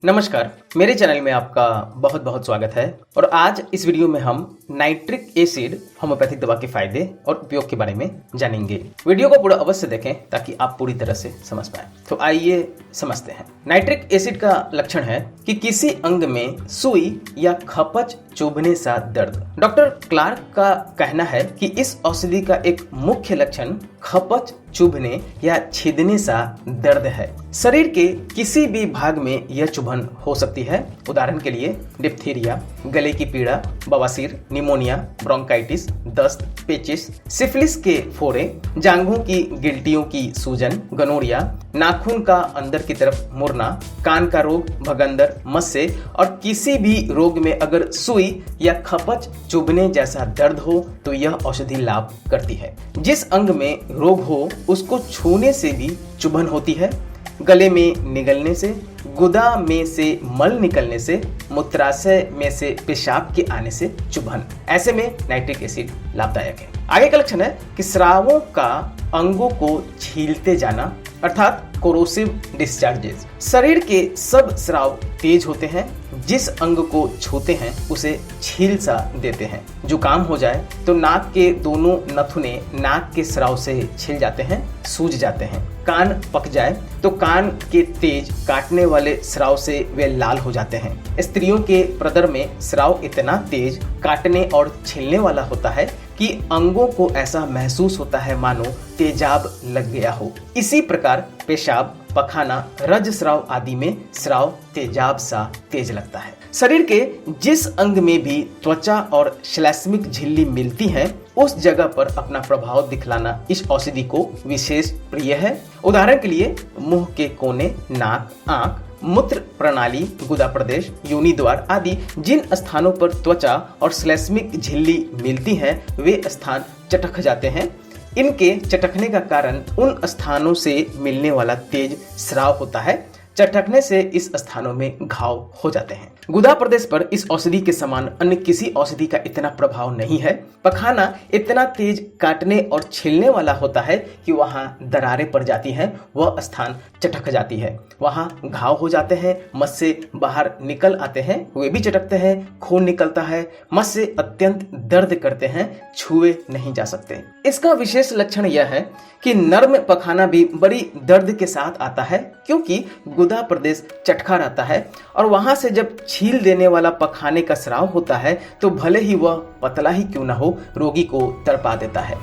नमस्कार, मेरे चैनल में आपका बहुत बहुत स्वागत है। और आज इस वीडियो में हम नाइट्रिक एसिड होम्योपैथिक दवा के फायदे और उपयोग के बारे में जानेंगे। वीडियो को पूरा अवश्य देखें ताकि आप पूरी तरह से समझ पाएं। तो आइए समझते हैं। नाइट्रिक एसिड का लक्षण है कि किसी अंग में सुई या खपच चुभने सा दर्द। डॉक्टर क्लार्क का कहना है कि इस औषधि का एक मुख्य लक्षण खपच चुभने या छिदने सा दर्द है। शरीर के किसी भी भाग में यह चुभन हो सकती है। उदाहरण के लिए डिप्थीरिया, गले की पीड़ा, बवासीर, निमोनिया, ब्रोंकाइटिस, दस्त, पेचिस, सिफिलिस के फोड़े, जांघों की गिल्टियों की सूजन, गनोरिया, नाखून का अंदर की तरफ मुड़ना, कान का रोग, भगंदर, मस्से और किसी भी रोग में अगर सुई या खपच चुभने जैसा दर्द हो तो यह औषधि लाभ करती है। जिस अंग में रोग हो उसको छूने से भी चुभन होती है। गले में निगलने से, गुदा में से मल निकलने से, मूत्राशय में से पेशाब के आने से चुभन। ऐसे में नाइट्रिक एसिड लाभदायक है। आगे का लक्षण है कि स्रावों का अंगों को छीलते जाना अर्थात कोरोसिव डिस्चार्जेस। शरीर के सब स्राव तेज होते हैं। जिस अंग को छूते हैं उसे छील सा देते हैं। जुकाम हो जाए तो नाक के दोनों नथुने नाक के स्राव से छिल जाते हैं, सूज जाते हैं। कान पक जाए तो कान के तेज काटने वाले स्राव से वे लाल हो जाते हैं। स्त्रियों के प्रदर में स्राव इतना तेज काटने और छिलने वाला होता है कि अंगों को ऐसा महसूस होता है मानो तेजाब लग गया हो। इसी प्रकार पेशाब, पखाना, रजस्राव आदि में स्राव तेजाब सा तेज लगता है। शरीर के जिस अंग में भी त्वचा और श्लैष्मिक झिल्ली मिलती है उस जगह पर अपना प्रभाव दिखलाना इस औषधि को विशेष प्रिय है। उदाहरण के लिए मुंह के कोने, नाक, आंख, मूत्र प्रणाली, गुदा प्रदेश, योनि द्वार आदि जिन स्थानों पर त्वचा और श्लैष्मिक झिल्ली मिलती है वे स्थान चटक जाते हैं। इनके चटकने का कारण उन स्थानों से मिलने वाला तेज स्राव होता है। चटकने से इस स्थानों में घाव हो जाते हैं। गुदा प्रदेश पर इस औषधि के समान अन्य किसी औषधि का इतना प्रभाव नहीं है। पखाना इतना तेज काटने और छीलने वाला होता है कि वहां दरारें पड़ जाती हैं, वह स्थान चटक जाती है, वहां घाव हो जाते हैं, मस्से बाहर निकल आते हैं, वे भी चटकते हैं, खून निकलता है, मस्से अत्यंत दर्द करते हैं, छुए नहीं जा सकते। इसका विशेष लक्षण यह है कि नर्म पखाना भी बड़ी दर्द के साथ आता है क्योंकि गुदा प्रदेश चटका रहता है और वहां से जब छील देने वाला पखाने का स्राव होता है तो भले ही वह पतला ही क्यों न हो रोगी को तड़पा देता है।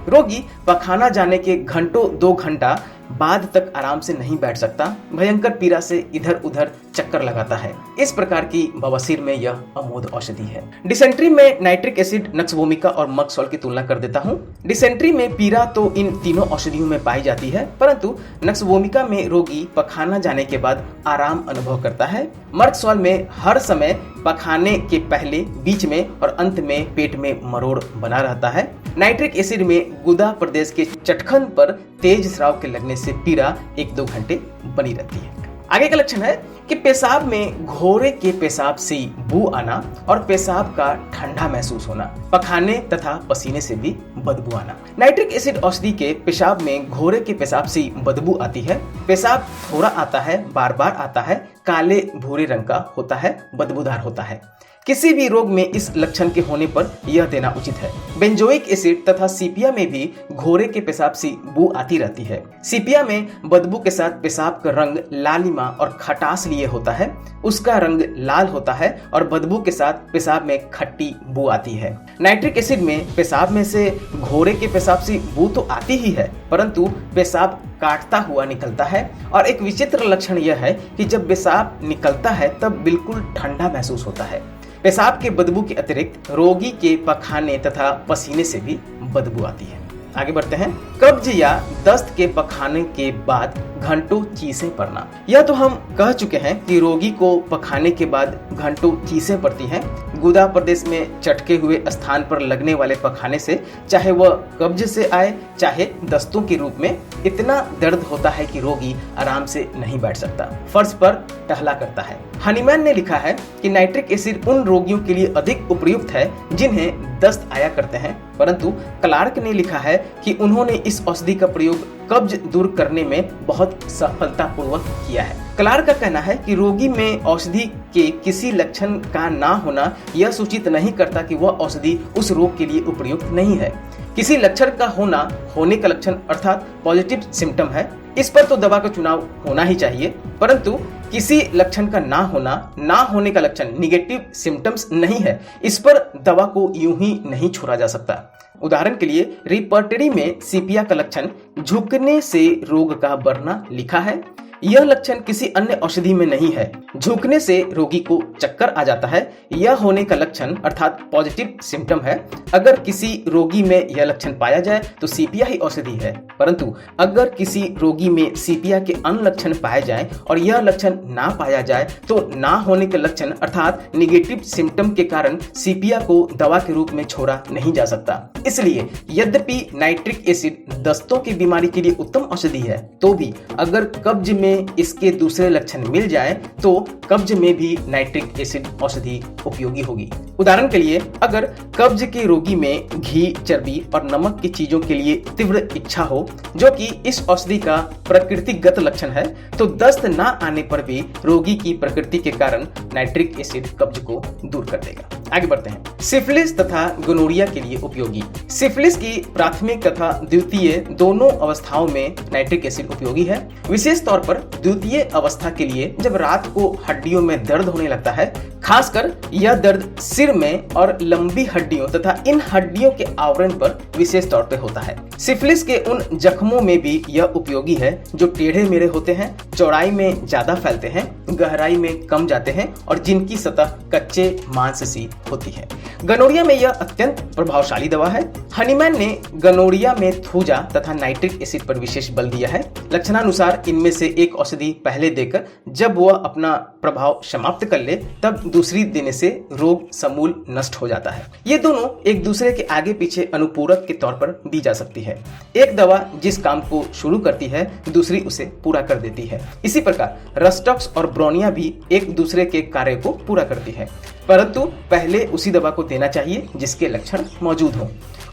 रोगी पखाना जाने के घंटों 2 घंटा बाद तक आराम से नहीं बैठ सकता, भयंकर पीड़ा से इधर उधर चक्कर लगाता है। इस प्रकार की बवासीर में यह अमोघ औषधि है। डिसेंट्री में नाइट्रिक एसिड नक्सवोमिका और मक्सॉल की तुलना कर देता हूँ। डिसेंट्री में पीड़ा तो इन तीनों औषधियों में पाई जाती है परंतु नक्सवोमिका में रोगी पखाना जाने के बाद आराम अनुभव करता है। मर्कसॉल में हर समय पखाने के पहले, बीच में और अंत में पेट में मरोड़ बना रहता है। नाइट्रिक एसिड में गुदा प्रदेश के चटखन पर तेज स्राव के लगने से पीड़ा 1-2 घंटे बनी रहती है। आगे का लक्षण है कि पेशाब में घोड़े के पेशाब से बू आना और पेशाब का ठंडा महसूस होना, पखाने तथा पसीने से भी बदबू आना। नाइट्रिक एसिड औषधि के पेशाब में घोड़े के पेशाब से बदबू आती है। पेशाब थोड़ा आता है, बार बार आता है, काले भूरे रंग का होता है, बदबूदार होता है। किसी भी रोग में इस लक्षण के होने पर यह देना उचित है। बेंजोइक एसिड तथा सीपिया में भी घोड़े के पेशाब से बू आती रहती है। सीपिया में बदबू के साथ पेशाब का रंग लालिमा और खटास लिए होता है, उसका रंग लाल होता है और बदबू के साथ पेशाब में खट्टी बू आती है। नाइट्रिक एसिड में पेशाब में से घोड़े के पेशाब से बू तो आती ही है परंतु पेशाब काटता हुआ निकलता है और एक विचित्र लक्षण यह है कि जब पेशाब निकलता है तब बिल्कुल ठंडा महसूस होता है। पेशाब के बदबू के अतिरिक्त रोगी के पखाने तथा पसीने से भी बदबू आती है। आगे बढ़ते हैं। कब्ज या दस्त के पखाने के बाद घंटों चीसें पड़ना। यह तो हम कह चुके हैं कि रोगी को पखाने के बाद घंटों चीसें पड़ती हैं। गुदा प्रदेश में चटके हुए स्थान पर लगने वाले पखाने से, चाहे वह कब्ज से आए चाहे दस्तों के रूप में, इतना दर्द होता है कि रोगी आराम से नहीं बैठ सकता, फर्श पर टहला करता है। हनीमैन ने लिखा है कि नाइट्रिक एसिड उन रोगियों के लिए अधिक उपयुक्त है जिन्हें दस्त आया करते हैं, परंतु क्लार्क ने लिखा है कि उन्होंने इस औषधि का प्रयोग कब्ज दूर करने में बहुत सफलतापूर्वक किया है। क्लार्क का कहना है कि रोगी में औषधि के किसी लक्षण का ना होना यह सूचित नहीं करता कि वह औषधि उस रोग के लिए उपयुक्त नहीं है। किसी लक्षण का होने का लक्षण अर्थात पॉजिटिव सिम्टम है, इस पर तो दवा का चुनाव होना ही चाहिए, परंतु किसी लक्षण का ना होने का लक्षण निगेटिव सिम्टम्स नहीं है, इस पर दवा को यूं ही नहीं छोड़ा जा सकता। उदाहरण के लिए रिपर्टरी में सीपिया का लक्षण झुकने से रोग का बढ़ना लिखा है। यह लक्षण किसी अन्य औषधि में नहीं है। झुकने से रोगी को चक्कर आ जाता है, यह होने का लक्षण अर्थात पॉजिटिव सिम्टम है। अगर किसी रोगी में यह लक्षण पाया जाए तो सीपिया ही औषधि है, परंतु अगर किसी रोगी में सीपिया के अन्य लक्षण पाए जाए और यह लक्षण ना पाया जाए तो ना होने के लक्षण अर्थात निगेटिव सिम्टम के कारण सीपिया को दवा के रूप में छोड़ा नहीं जा सकता। इसलिए यद्यपि नाइट्रिक एसिड दस्तों की बीमारी के लिए उत्तम औषधि है, तो भी अगर कब्ज में इसके दूसरे लक्षण मिल जाए तो कब्ज में भी नाइट्रिक एसिड औषधि उपयोगी होगी। उदाहरण के लिए अगर कब्ज के रोगी में घी, चर्बी और नमक की चीजों के लिए तीव्र इच्छा हो, जो कि इस औषधि का प्रकृतिगत लक्षण है, तो दस्त ना आने पर भी रोगी की प्रकृति के कारण नाइट्रिक एसिड कब्ज को दूर कर देगा। आगे बढ़ते हैं। सिफिलिस तथा गोनोरिया के लिए उपयोगी। सिफिलिस की प्राथमिक तथा द्वितीय दोनों अवस्थाओं में नाइट्रिक एसिड उपयोगी है। विशेष तौर पर द्वितीय अवस्था के लिए जब रात को हड्डियों में दर्द होने लगता है, खासकर यह दर्द सिर में और लंबी हड्डियों तथा इन हड्डियों के आवरण पर विशेष तौर पर होता है। सिफिलिस के उन जख्मों में भी यह उपयोगी है जो टेढ़े मेढ़े होते हैं, चौड़ाई में ज्यादा फैलते हैं, गहराई में कम जाते हैं और जिनकी सतह कच्चे मांस सी होती है। गनोरिया में यह अत्यंत प्रभावशाली दवा है। हनीमैन ने गनोरिया में थूजा तथा नाइट्रिक एसिड पर विशेष बल दिया है। लक्षणानुसार इनमें से एक औषधि पहले देकर जब वह अपना प्रभाव समाप्त कर ले तब दूसरी देने से रोग समूल नष्ट हो जाता है। ये दोनों एक दूसरे के आगे पीछे अनुपूरक के तौर पर दी जा सकती है। एक दवा जिस काम को शुरू करती है दूसरी उसे पूरा कर देती है। इसी प्रकार रस्टॉक्स और ब्रोनिया भी एक दूसरे के कार्य को पूरा करती है, परंतु पहले उसी दवा को देना चाहिए जिसके लक्षण मौजूद हों।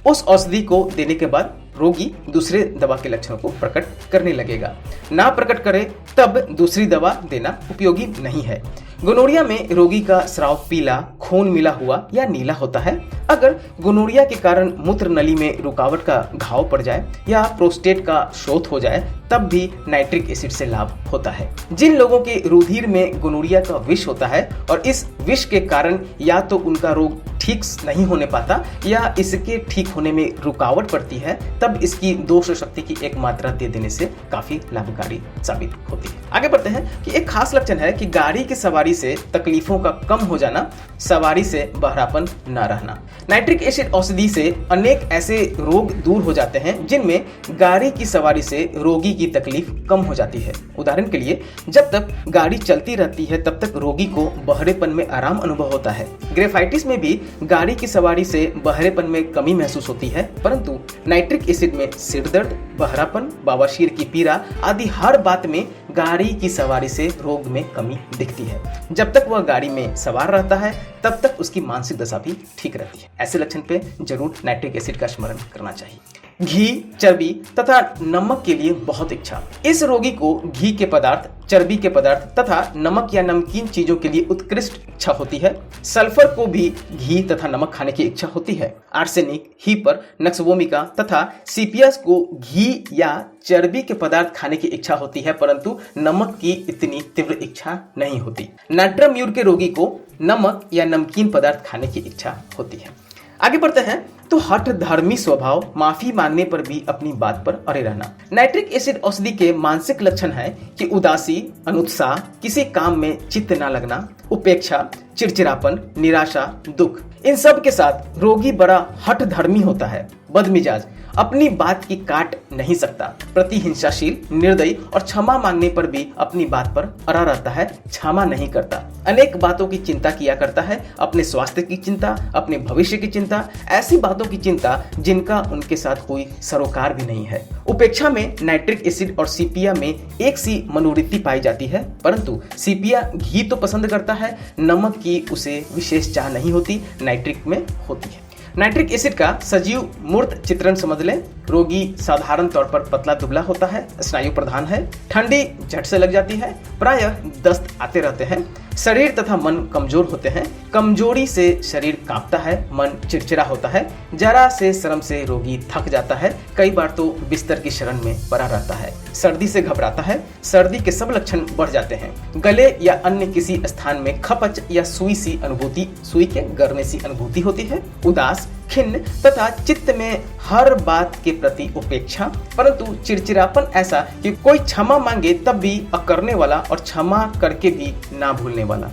उस औषधि को देने के बाद रोगी दूसरे दवा के लक्षणों को प्रकट करने लगेगा। ना प्रकट करे तब दूसरी दवा देना उपयोगी नहीं है। गोनोरिया में रोगी का स्राव पीला, खून मिला हुआ या नीला होता है। अगर गोनोरिया के कारण मूत्र नली में रुकावट का घाव पड़ जाए या प्रोस्टेट का शोथ हो जाए तब भी नाइट्रिक एसिड से लाभ होता है। जिन लोगों के रुधिर में गोनोरिया का विष होता है और इस विष के कारण या तो उनका रोग ठीक नहीं होने पाता या इसके ठीक होने में रुकावट पड़ती है, तब इसकी दोष शक्ति की एक मात्रा दे देने से काफी लाभकारी साबित होती है। आगे बढ़ते हैं कि एक खास लक्षण है कि गाड़ी की सवारी से तकलीफों का कम हो जाना, सवारी से बहरापन न रहना। नाइट्रिक एसिड औषधि से अनेक ऐसे रोग दूर हो जाते हैं जिनमें गाड़ी की सवारी से रोगी की तकलीफ कम हो जाती है। उदाहरण के लिए जब तक गाड़ी चलती रहती है तब तक रोगी को बहरेपन में आराम अनुभव होता है। ग्रेफाइटिस में भी गाड़ी की सवारी से बहरेपन में कमी महसूस होती है, परंतु नाइट्रिक एसिड में सिर दर्द, बहरापन, बवासीर की पीड़ा आदि हर बात में गाड़ी की सवारी से रोग में कमी दिखती है। जब तक वह गाड़ी में सवार रहता है तब तक उसकी मानसिक दशा भी ठीक रहती है। ऐसे लक्षण पे जरूर नाइट्रिक एसिड का स्मरण करना चाहिए। घी, चर्बी तथा नमक के लिए बहुत इच्छा। इस रोगी को घी के पदार्थ, चर्बी के पदार्थ तथा नमक या नमकीन चीजों के लिए उत्कृष्ट इच्छा होती है। सल्फर को भी घी तथा नमक खाने की इच्छा होती है। आर्सेनिक, हीपर, नक्सवोमिका तथा सीपियस को घी या चर्बी के पदार्थ खाने की इच्छा होती है, परंतु नमक की इतनी तीव्र इच्छा नहीं होती। नाट्रम्यूर के रोगी को नमक या नमकीन पदार्थ खाने की इच्छा होती है। आगे बढ़ते हैं तो हठ धर्मी स्वभाव, माफी मांगने पर भी अपनी बात पर अड़े रहना। नाइट्रिक एसिड औषधि के मानसिक लक्षण है कि उदासी, अनुत्साह, किसी काम में चित्त न लगना, उपेक्षा, चिड़चिड़ापन, निराशा, दुख। इन सब के साथ रोगी बड़ा हठ धर्मी होता है, बदमिजाज, अपनी बात की काट नहीं सकता, प्रतिहिंसाशील, निर्दयी और क्षमा मांगने पर भी अपनी बात पर अड़ा रहता है, क्षमा नहीं करता। अनेक बातों की चिंता किया करता है, अपने स्वास्थ्य की चिंता, अपने भविष्य की चिंता, ऐसी बातों की चिंता जिनका उनके साथ कोई सरोकार भी नहीं है। उपेक्षा में नाइट्रिक एसिड और सीपिया में एक सी मनोवृत्ति पाई जाती है, परंतु सीपिया घी तो पसंद करता है, नमक की उसे विशेष चाह नहीं होती, नाइट्रिक में होती है। नाइट्रिक एसिड का सजीव मूर्त चित्रण समझ लें। रोगी साधारण तौर पर पतला दुबला होता है, स्नायु प्रधान है, ठंडी झट से लग जाती है, प्रायः दस्त आते रहते हैं, शरीर तथा मन कमजोर होते हैं, कमजोरी से शरीर कांपता है, मन चिड़चिड़ा होता है, जरा से श्रम से रोगी थक जाता है, कई बार तो बिस्तर की शरण में पड़ा रहता है, सर्दी से घबराता है, सर्दी के सब लक्षण बढ़ जाते हैं, गले या अन्य किसी स्थान में खपच या सुई सी अनुभूति, सुई के गरने सी अनुभूति होती है, उदास, खिन्न तथा चित्त में हर बात के प्रति उपेक्षा, परंतु चिड़चिड़ापन ऐसा कि कोई क्षमा मांगे तब भी अकरने वाला और क्षमा करके भी ना भूलने वाला,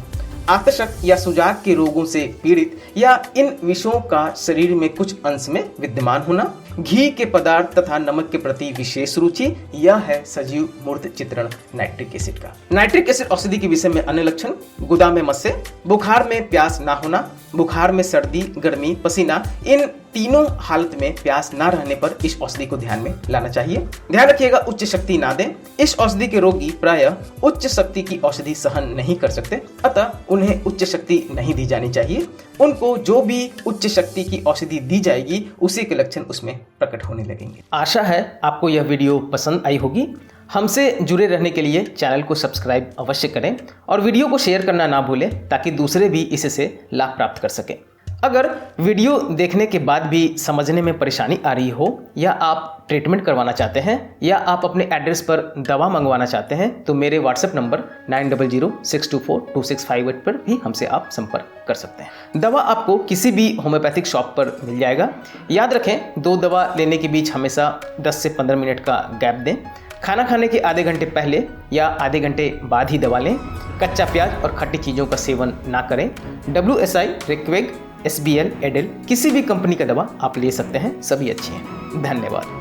आतशक या सुजाक के रोगों से पीड़ित या इन विषयों का शरीर में कुछ अंश में विद्यमान होना, घी के पदार्थ तथा नमक के प्रति विशेष रुचि, यह है सजीव मूर्त चित्रण नाइट्रिक एसिड का। नाइट्रिक एसिड औषधि के विषय में अन्य लक्षण: गुदा में मस्से, बुखार में प्यास ना होना, बुखार में सर्दी, गर्मी, पसीना, इन तीनों हालत में प्यास ना रहने पर इस औषधि को ध्यान में लाना चाहिए। ध्यान रखिएगा उच्च शक्ति ना दें। इस औषधि के रोगी प्रायः उच्च शक्ति की औषधि सहन नहीं कर सकते, अतः उन्हें उच्च शक्ति नहीं दी जानी चाहिए। उनको जो भी उच्च शक्ति की औषधि दी जाएगी उसी के लक्षण उसमें प्रकट होने लगेंगे। आशा है आपको यह वीडियो पसंद आई होगी। हमसे जुड़े रहने के लिए चैनल को सब्सक्राइब अवश्य करें और वीडियो को शेयर करना ना भूलें ताकि दूसरे भी इससे लाभ प्राप्त कर सकें। अगर वीडियो देखने के बाद भी समझने में परेशानी आ रही हो या आप ट्रीटमेंट करवाना चाहते हैं या आप अपने एड्रेस पर दवा मंगवाना चाहते हैं तो मेरे व्हाट्सएप नंबर 9006242658 पर भी हमसे आप संपर्क कर सकते हैं। दवा आपको किसी भी होम्योपैथिक शॉप पर मिल जाएगा। याद रखें, 2 दवा लेने के बीच हमेशा 10 से 15 मिनट का गैप दें। खाना खाने के आधे घंटे पहले या आधे घंटे बाद ही दवा लें। कच्चा प्याज और खट्टी चीज़ों का सेवन ना करें। WSI, रिक्वेग, SBL, एडेल किसी भी कंपनी का दवा आप ले सकते हैं, सभी अच्छी हैं। धन्यवाद।